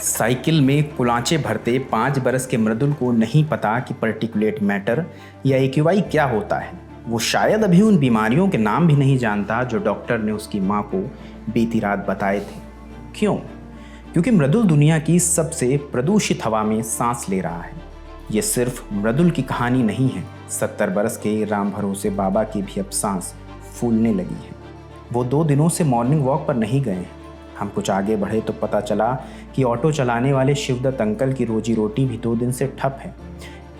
Cycle में कुलांचे भरते 5 बरस के मृदुल को नहीं पता कि पार्टिकुलेट मैटर या एक्यूआई क्या होता है। वो शायद अभी उन बीमारियों के नाम भी नहीं जानता जो डॉक्टर ने उसकी माँ को बीती रात बताए थे। क्यों? क्योंकि मृदुल दुनिया की सबसे प्रदूषित हवा में सांस ले रहा है। ये सिर्फ मृदुल की कहानी नहीं है, 70 बरस के राम भरोसे बाबा की भी अब सांस फूलने लगी है। वो 2 दिनों से मॉर्निंग वॉक पर नहीं गए हैं। हम कुछ आगे बढ़े तो पता चला कि ऑटो चलाने वाले शिवदत्त अंकल की रोजी रोटी भी 2 दिन से ठप है।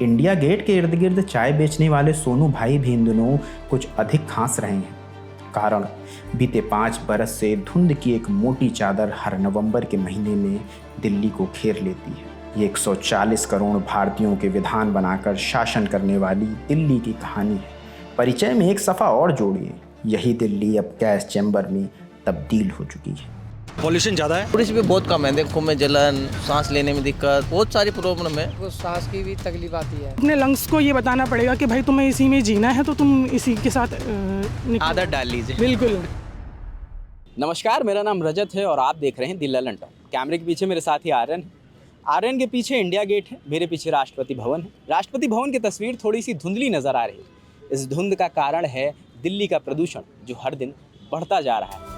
इंडिया गेट के इर्द गिर्द चाय बेचने वाले सोनू भाई भी इन दिनों कुछ अधिक खांस रहे हैं। कारण बीते 5 बरस से धुंध की एक मोटी चादर हर नवंबर के महीने में दिल्ली को घेर लेती है। ये 140 करोड़ भारतीयों के विधान बनाकर शासन करने वाली दिल्ली की कहानी है। परिचय में एक सफ़ा और जोड़िए, यही दिल्ली अब गैस चैम्बर में तब्दील हो चुकी है। पॉल्यूशन ज़्यादा है, पुलिस भी बहुत कम है। देखो में जलन, सांस लेने में दिक्कत, बहुत सारी प्रॉब्लम है। वो सांस की भी तकलीफ आती है। अपने लंग्स को ये बताना पड़ेगा कि भाई तुम्हें इसी में जीना है तो तुम इसी के साथ आदत डाल लीजिए। बिल्कुल। नमस्कार, मेरा नाम रजत है और आप देख रहे हैं दी ललन टॉक। कैमरे के पीछे मेरे साथी आर्यन के पीछे इंडिया गेट है, मेरे पीछे राष्ट्रपति भवन है। राष्ट्रपति भवन की तस्वीर थोड़ी सी धुंधली नजर आ रही है। इस धुंध का कारण है दिल्ली का प्रदूषण जो हर दिन बढ़ता जा रहा है।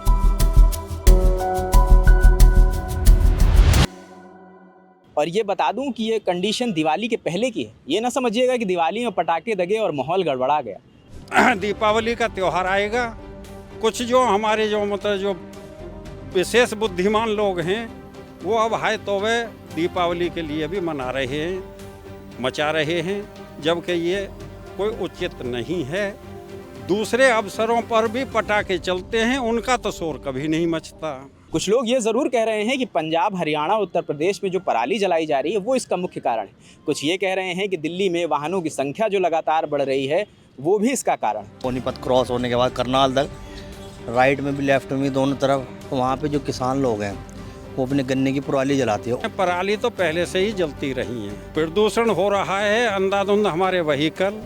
और ये बता दूं कि ये कंडीशन दिवाली के पहले की है। ये ना समझिएगा कि दिवाली में पटाखे दगे और माहौल गड़बड़ा गया। दीपावली का त्यौहार आएगा, कुछ जो हमारे जो विशेष बुद्धिमान लोग हैं वो अब हाय तौबे दीपावली के लिए भी मना रहे हैं, मचा रहे हैं, जबकि ये कोई उचित नहीं है। दूसरे अवसरों पर भी पटाखे चलते हैं, उनका तो शोर कभी नहीं मचता। कुछ लोग ये ज़रूर कह रहे हैं कि पंजाब, हरियाणा, उत्तर प्रदेश में जो पराली जलाई जा रही है वो इसका मुख्य कारण है। कुछ ये कह रहे हैं कि दिल्ली में वाहनों की संख्या जो लगातार बढ़ रही है वो भी इसका कारण है। सोनीपत क्रॉस होने के बाद करनाल तक राइट में भी लेफ्ट में भी दोनों तरफ, वहाँ पे जो किसान लोग हैं वो अपने गन्ने की पराली जलाती है। पराली तो पहले से ही जलती रही है। प्रदूषण हो रहा है अंधाधुंध, हमारे व्हीकल,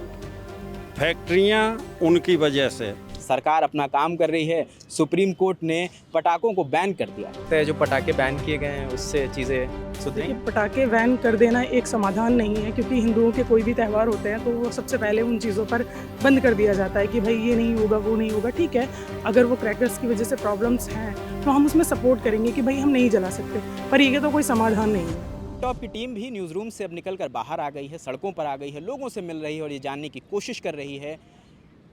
फैक्ट्रियाँ, उनकी वजह से। सरकार अपना काम कर रही है। सुप्रीम कोर्ट ने पटाखों को बैन कर दिया। तो जो पटाखे बैन किए गए हैं उससे चीज़ें सुधरेंगी। पटाखे बैन कर देना एक समाधान नहीं है, क्योंकि हिंदुओं के कोई भी त्यौहार होते हैं तो वो सबसे पहले उन चीज़ों पर बंद कर दिया जाता है कि भाई ये नहीं होगा, वो नहीं होगा। ठीक है, अगर वो क्रैकर्स की वजह से प्रॉब्लम्स हैं तो हम उसमें सपोर्ट करेंगे कि भाई हम नहीं जला सकते, पर ये तो कोई समाधान नहीं है। टॉप की टीम भी न्यूज़ रूम से अब निकल कर बाहर आ गई है, सड़कों पर आ गई है, लोगों से मिल रही है और ये जानने की कोशिश कर रही है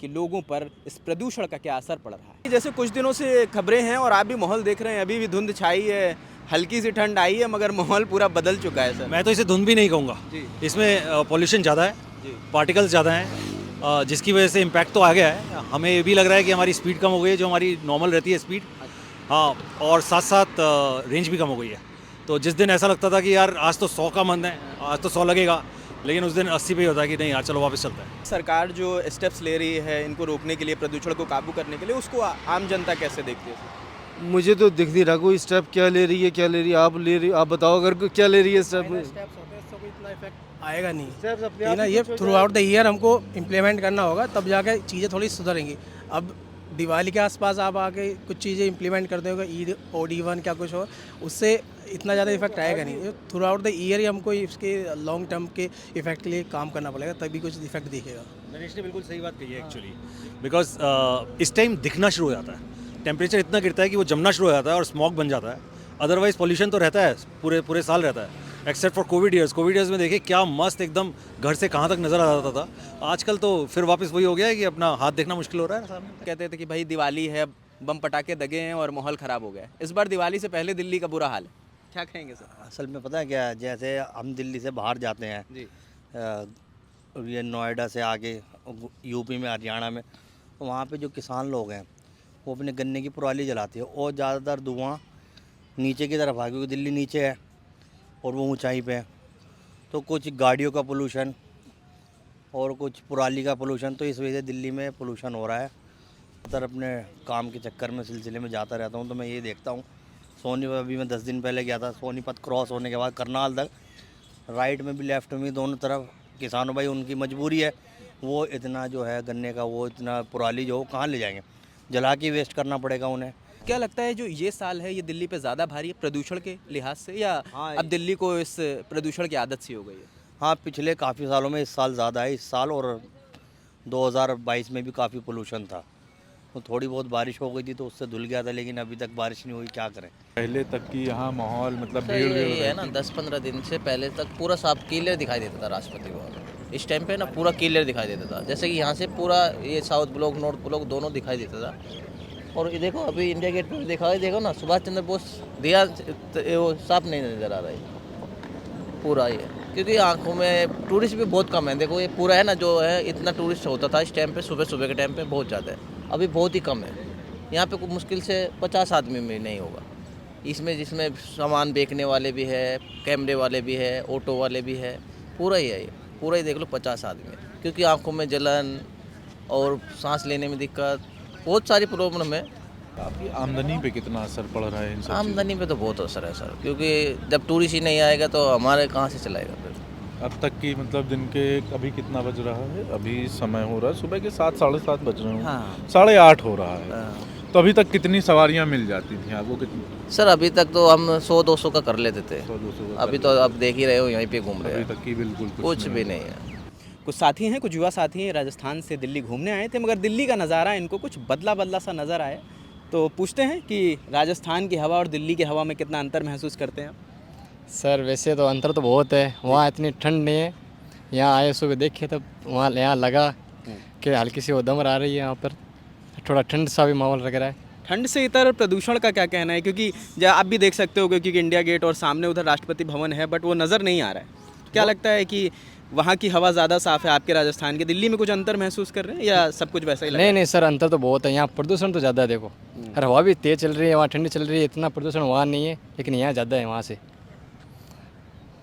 कि लोगों पर इस प्रदूषण का क्या असर पड़ रहा है। जैसे कुछ दिनों से खबरें हैं और आप भी माहौल देख रहे हैं, अभी भी धुंध छाई है, हल्की सी ठंड आई है, मगर माहौल पूरा बदल चुका है सर। मैं तो इसे धुंध भी नहीं कहूँगा। इसमें पॉल्यूशन ज़्यादा है, पार्टिकल्स ज़्यादा हैं, जिसकी वजह से इम्पैक्ट तो आ गया है। हमें ये भी लग रहा है कि हमारी स्पीड कम हो गई है, जो हमारी नॉर्मल रहती है स्पीड। हाँ, और साथ साथ रेंज भी कम हो गई है। तो जिस दिन ऐसा लगता था कि यार आज तो 100 का मन है, आज तो 100 लगेगा, लेकिन उस दिन 80 पे ही होता है कि नहीं यार चलो वापस चलता है। सरकार जो स्टेप्स ले रही है इनको रोकने के लिए, प्रदूषण को काबू करने के लिए, उसको आम जनता कैसे देखती है? मुझे तो दिख नहीं रहा कोई स्टेप क्या ले रही है, आप बताओ अगर क्या ले रही है स्टेप। आएगा नहीं ना, ये थ्रू आउट द ईयर हमको इम्प्लीमेंट करना होगा, तब जाके चीज़ें थोड़ी सुधरेंगी। अब दिवाली के आसपास आप आके कुछ चीज़ें इम्प्लीमेंट करते होगा, ईद OD1 क्या कुछ हो, उससे इतना ज़्यादा इफेक्ट आएगा नहीं। थ्रू आउट द ईयर ही हमको इसके लॉन्ग टर्म के इफेक्ट के लिए काम करना पड़ेगा, तभी कुछ इफेक्ट दिखेगा। नरेश ने बिल्कुल सही बात कही है एक्चुअली, बिकॉज इस टाइम दिखना शुरू हो जाता है, टेम्परेचर इतना गिरता है कि वो जमना शुरू हो जाता है और स्मॉग बन जाता है। अदरवाइज पॉल्यूशन तो रहता है, पूरे साल रहता है, एक्सेप्ट फॉर कोविड ईयर्स में देखिए क्या मस्त एकदम घर से कहाँ तक नज़र आ जाता था। आजकल तो फिर वापस वही हो गया है कि अपना हाथ देखना मुश्किल हो रहा है सामने। कहते थे कि भाई दिवाली है, बम पटाखे दगे हैं और माहौल ख़राब हो गया है। इस बार दिवाली से पहले दिल्ली का बुरा हाल है, क्या कहेंगे सर? असल में पता है क्या है, जैसे हम दिल्ली से बाहर जाते हैं जी, ये नोएडा से आगे यूपी में, हरियाणा में, तो वहाँ पे जो किसान लोग हैं वो अपने गन्ने की पराली जलाती है और ज़्यादातर धुआं नीचे की तरफ आ, क्योंकि दिल्ली नीचे है और वो ऊंचाई पे है, तो कुछ गाड़ियों का पोल्यूशन और कुछ पराली का पोल्यूशन, तो इस वजह से दिल्ली में पोल्यूशन हो रहा है। तर अपने काम के चक्कर में सिलसिले में जाता रहता हूँ तो मैं ये देखता हूँ। अभी मैं 10 दिन पहले गया था, सोनीपत क्रॉस होने के बाद करनाल तक राइट में भी लेफ्ट में भी दोनों तरफ किसानों भाई, उनकी मजबूरी है, वो इतना जो है गन्ने का, वो इतना पराली जो कहाँ ले जाएंगे, जला के वेस्ट करना पड़ेगा उन्हें। क्या लगता है जो ये साल है ये दिल्ली पे ज़्यादा भारी है प्रदूषण के लिहाज से, या हाँ, अब दिल्ली को इस प्रदूषण की आदत सी हो गई है? हाँ, पिछले काफ़ी सालों में इस साल ज़्यादा है, इस साल और 2022 में भी काफ़ी पोल्यूशन था। तो थोड़ी बहुत बारिश हो गई थी तो उससे धुल गया था, लेकिन अभी तक बारिश नहीं हुई, क्या करें। पहले तक की यहाँ माहौल मतलब सर भीड़ यही है ना, 10-15 दिन से पहले तक पूरा साफ क्लियर दिखाई देता था राष्ट्रपति भवन। इस टाइम पे ना पूरा क्लियर दिखाई देता था, जैसे कि यहाँ से पूरा ये साउथ ब्लॉक नॉर्थ ब्लॉक दोनों दिखाई देता था। और ये देखो अभी इंडिया गेट पे देखो ना, सुभाष चंद्र बोस दिया वो साफ नहीं नज़र आ रहा है पूरा ये, क्योंकि आंखों में टूरिस्ट भी बहुत कम है। देखो ये पूरा है ना जो है, इतना टूरिस्ट होता था इस टाइम पे, सुबह के टाइम पे बहुत ज़्यादा है, अभी बहुत ही कम है। यहाँ पे मुश्किल से 50 आदमी में नहीं होगा इसमें, जिसमें सामान बेचने वाले भी है, कैमरे वाले भी है, ऑटो वाले भी है, पूरा ही है ये, पूरा ही देख लो 50 आदमी, क्योंकि आंखों में जलन और सांस लेने में दिक्कत, बहुत सारी प्रॉब्लम है। आपकी आमदनी पे कितना असर पड़ रहा है इन सब आमदनी पे तो बहुत असर है सर, क्योंकि जब टूरिस्ट ही नहीं आएगा तो हमारे कहाँ से चलाएगा फिर। अब तक की मतलब दिन के अभी कितना बज रहा है? अभी समय हो रहा है सुबह के 7 साढ़े 7 बज रहे हैं। हाँ। 8:30 हो रहा है। तो अभी तक कितनी सवारियां मिल जाती थी आपको? कितनी? सर अभी तक तो हम 100-200 का कर लेते थे, 100-200 अभी तो अब देख ही रहे हो यहीं पे घूम रहे अभी हैं, तक की बिल्कुल कुछ भी नहीं है। कुछ साथी हैं, कुछ युवा साथी हैं, राजस्थान से दिल्ली घूमने आए थे, मगर दिल्ली का नज़ारा इनको कुछ बदला सा नज़र आया। तो पूछते हैं कि राजस्थान की हवा और दिल्ली की हवा में कितना अंतर महसूस करते हैं आप? सर वैसे तो अंतर तो बहुत है, वहाँ इतनी ठंड नहीं है, यहाँ आए सुबह देखे तब वहाँ यहाँ लगा कि हल्की सी उदम आ रही है, यहाँ पर थोड़ा ठंड सा भी माहौल लग रहा है। ठंड से इतर प्रदूषण का क्या कहना है? क्योंकि आप भी देख सकते हो क्योंकि इंडिया गेट और सामने उधर राष्ट्रपति भवन है, बट वो नज़र नहीं आ रहा है। क्या लगता है कि वहाँ की हवा ज़्यादा साफ़ है आपके राजस्थान के? दिल्ली में कुछ अंतर महसूस कर रहे हैं या सब कुछ वैसा ही लग रहा है? नहीं सर, अंतर तो बहुत है, यहाँ प्रदूषण तो ज़्यादा है। देखो और हवा भी तेज़ चल रही है, वहाँ ठंडी चल रही है, इतना प्रदूषण वहाँ नहीं है, लेकिन यहाँ ज़्यादा है वहाँ से।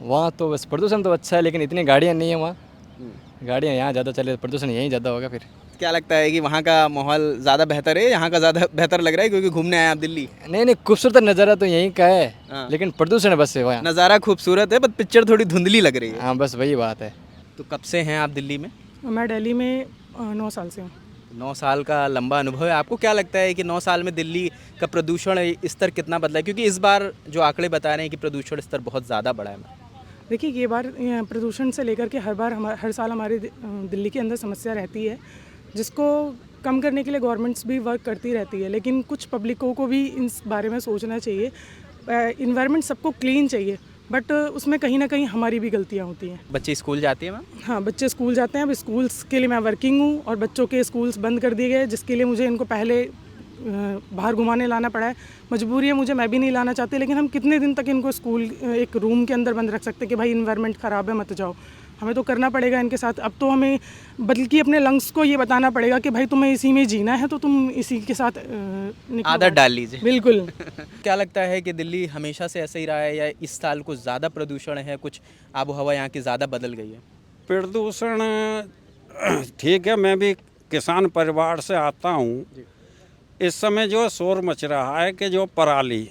वहाँ तो बस प्रदूषण तो अच्छा है, लेकिन इतनी गाड़ियाँ नहीं है वहाँ, गाड़ियाँ यहाँ ज़्यादा चले, प्रदूषण यहीं ज़्यादा होगा। फिर क्या लगता है कि वहाँ का माहौल ज़्यादा बेहतर है, यहाँ का ज़्यादा बेहतर लग रहा है क्योंकि घूमने आए आप दिल्ली? नहीं खूबसूरत नज़ारा तो यहीं का है, लेकिन प्रदूषण बस है वहाँ। नज़ारा खूबसूरत है, बट पिक्चर थोड़ी धुंधली लग रही है। हाँ बस वही बात है। तो कब से हैं आप दिल्ली में? मैं दिल्ली में 9 साल से हूँ। 9 साल का लंबा अनुभव है। आपको क्या लगता है कि 9 साल में दिल्ली का प्रदूषण स्तर कितना बदला है? क्योंकि इस बार जो आंकड़े बता रहे हैं कि प्रदूषण स्तर बहुत ज़्यादा बढ़ा है। देखिए ये बार प्रदूषण से लेकर के हर साल हमारे दिल्ली के अंदर समस्या रहती है, जिसको कम करने के लिए गवर्नमेंट्स भी वर्क करती रहती है, लेकिन कुछ पब्लिकों को भी इस बारे में सोचना चाहिए। इन्वायरमेंट सबको क्लीन चाहिए, बट उसमें कहीं ना कहीं हमारी भी गलतियाँ होती हैं। बच्चे स्कूल जाते हैं मैम? हाँ, बच्चे स्कूल जाते हैं। अब स्कूल्स के लिए मैं वर्किंग हूँ और बच्चों के स्कूल्स बंद कर दिए गए, जिसके लिए मुझे इनको पहले बाहर घुमाने लाना पड़ा है। मजबूरी है मुझे, मैं भी नहीं लाना चाहती, लेकिन हम कितने दिन तक इनको स्कूल एक रूम के अंदर बंद रख सकते हैं कि भाई इन्वायरमेंट ख़राब है मत जाओ? हमें तो करना पड़ेगा इनके साथ। अब तो हमें बल्कि अपने लंग्स को ये बताना पड़ेगा कि भाई तुम्हें इसी में जीना है तो तुम इसी के साथ आदत डाल लीजिए। बिल्कुल। क्या लगता है कि दिल्ली हमेशा से ऐसे ही रहा है या इस साल कुछ ज़्यादा प्रदूषण है, कुछ आबो हवा यहाँ की ज़्यादा बदल गई है? प्रदूषण ठीक है, मैं भी किसान परिवार से आता हूँ। इस समय जो शोर मच रहा है कि जो पराली,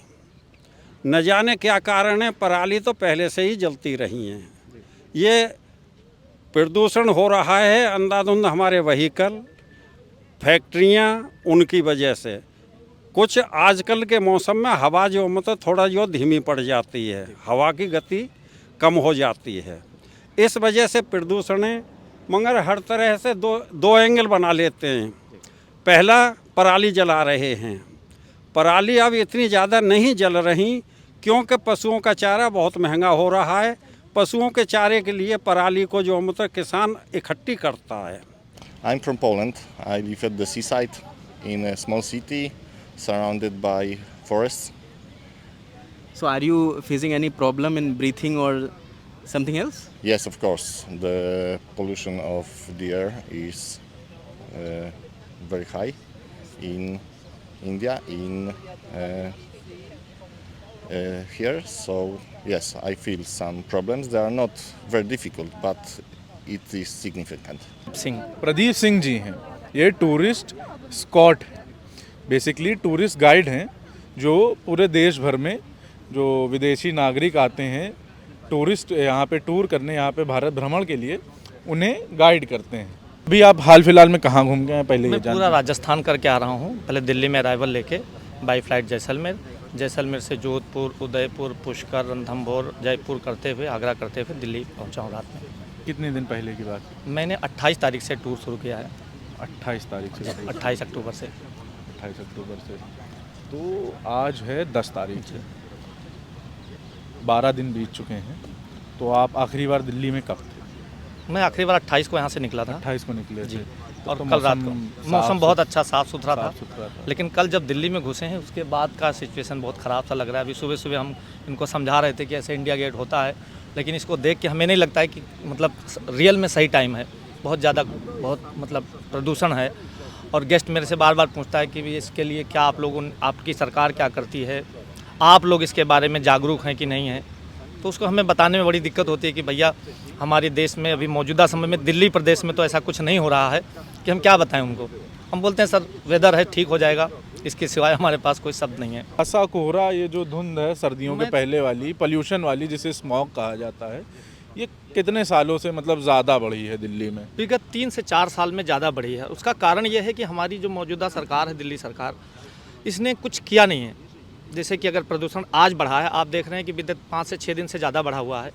न जाने क्या कारण है, पराली तो पहले से ही जलती रही हैं। ये प्रदूषण हो रहा है अंधाधुंध हमारे व्हीकल, फैक्ट्रियाँ, उनकी वजह से। कुछ आजकल के मौसम में हवा जो मतलब थोड़ा जो धीमी पड़ जाती है, हवा की गति कम हो जाती है, इस वजह से प्रदूषण है। मगर हर तरह से दो एंगल बना लेते हैं। पहला, पराली जला रहे हैं। पराली अब इतनी ज़्यादा नहीं जल रही क्योंकि पशुओं का चारा बहुत महंगा हो रहा है। पशुओं के चारे के लिए पराली को जो मतलब किसान इकट्ठी करता है। I'm from Poland. I live at the seaside in a small city surrounded by forests. So are you facing any problem in breathing or something else? Yes, of course. The pollution of the air is very high in India, here. So yes, I feel some problems. They are not very difficult, but it is significant. Pradeep Singh ji हैं, ये tourist escort basically tourist guide हैं, जो पूरे देश भर में जो विदेशी नागरिक आते हैं टूरिस्ट यहाँ पे टूर करने, यहाँ पे भारत भ्रमण के लिए, उन्हें गाइड करते हैं। अभी आप हाल फिलहाल में कहाँ घूम गए हैं? पहले मैं पूरा राजस्थान करके आ रहा हूँ। पहले दिल्ली में अराइवल लेके, बाई फ्लाइट जैसलमेर, जैसलमेर से जोधपुर, उदयपुर, पुष्कर, रणथंभौर, जयपुर करते हुए, आगरा करते हुए दिल्ली पहुंचा हूँ रात में। कितने दिन पहले की बात? मैंने 28 तारीख से टूर शुरू किया है। 28 तारीख से? 28 अक्टूबर से। 28 अक्टूबर से। तो आज है 10 तारीख, 12 दिन बीत चुके हैं। तो आप आखिरी बार दिल्ली में कब थे? मैं आखिरी बार 28 को यहाँ से निकला था। 28 को निकले थे। और तो कल रात को मौसम बहुत अच्छा साफ़ सुथरा था, था। लेकिन कल जब दिल्ली में घुसे हैं उसके बाद का सिचुएशन बहुत ख़राब सा लग रहा है। अभी सुबह सुबह हम इनको समझा रहे थे कि ऐसे इंडिया गेट होता है, लेकिन इसको देख के हमें नहीं लगता है कि मतलब रियल में सही टाइम है। बहुत ज़्यादा मतलब प्रदूषण है। और गेस्ट मेरे से बार बार पूछता है कि इसके लिए क्या आप लोगों, आपकी सरकार क्या करती है, आप लोग इसके बारे में जागरूक हैं कि नहीं हैं। तो उसको हमें बताने में बड़ी दिक्कत होती है कि भैया हमारे देश में अभी मौजूदा समय में दिल्ली प्रदेश में तो ऐसा कुछ नहीं हो रहा है कि हम क्या बताएं उनको। हम बोलते हैं सर वेदर है, ठीक हो जाएगा, इसके सिवाय हमारे पास कोई शब्द नहीं है। ऐसा कोहरा, ये जो धुंध है सर्दियों के पहले वाली, पोल्यूशन वाली, जिसे स्मॉग कहा जाता है, ये कितने सालों से मतलब ज़्यादा बढ़ी है दिल्ली में? विगत 3 से 4 साल में ज़्यादा बढ़ी है। उसका कारण ये है कि हमारी जो मौजूदा सरकार है, दिल्ली सरकार, इसने कुछ किया नहीं है। जैसे कि अगर प्रदूषण आज बढ़ा है, आप देख रहे हैं कि विगत 5 से 6 दिन से ज़्यादा बढ़ा हुआ है,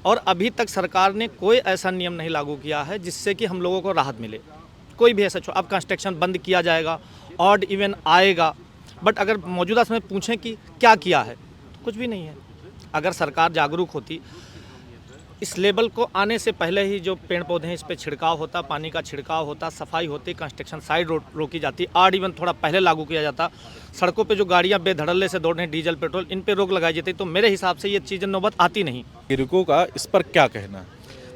और अभी तक सरकार ने कोई ऐसा नियम नहीं लागू किया है जिससे कि हम लोगों को राहत मिले। कोई भी ऐसा अब कंस्ट्रक्शन बंद किया जाएगा, ऑड इवन आएगा, बट अगर मौजूदा समय पूछें कि क्या किया है, तो कुछ भी नहीं है। अगर सरकार जागरूक होती, इस लेवल को आने से पहले ही जो पेड़ पौधे हैं इस पर छिड़काव होता, पानी का छिड़काव होता, सफाई होती, कंस्ट्रक्शन साइड रोकी जाती, ऑड इवन थोड़ा पहले लागू किया जाता, सड़कों पे जो गाड़ियां बेधड़ल्ले से दौड़ रही हैं, डीजल पेट्रोल, इन पे रोक लगाई जाती, तो मेरे हिसाब से ये चीज़ें नौबत आती नहीं। नागरिकों का इस पर क्या कहना है?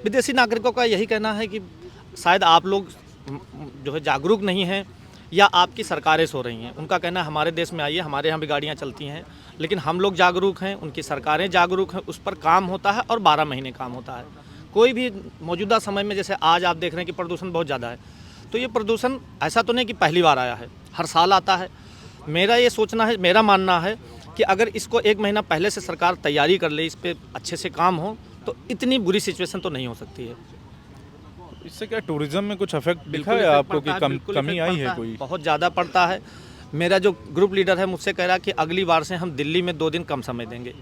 विदेशी नागरिकों का यही कहना है कि शायद आप लोग जो है जागरूक नहीं हैं, या आपकी सरकारें सो रही हैं। उनका कहना है हमारे देश में आइए, हमारे यहाँ भी गाड़ियाँ चलती हैं, लेकिन हम लोग जागरूक हैं, उनकी सरकारें जागरूक हैं, उस पर काम होता है और 12 महीने काम होता है। कोई भी मौजूदा समय में, जैसे आज आप देख रहे हैं कि प्रदूषण बहुत ज़्यादा है, तो ये प्रदूषण ऐसा तो नहीं कि पहली बार आया है, हर साल आता है। मेरा ये सोचना है, मेरा मानना है कि अगर इसको 1 महीना पहले से सरकार तैयारी कर ले, इस पर अच्छे से काम हो, तो इतनी बुरी सिचुएशन तो नहीं हो सकती है। इससे क्या टूरिज्म में कुछ इफेक्ट दिखा है आपको कि कमी आई है कोई? बहुत ज़्यादा पड़ता है। मेरा जो ग्रुप लीडर है मुझसे कह रहा है कि अगली बार से हम दिल्ली में 2 दिन कम समय देंगे।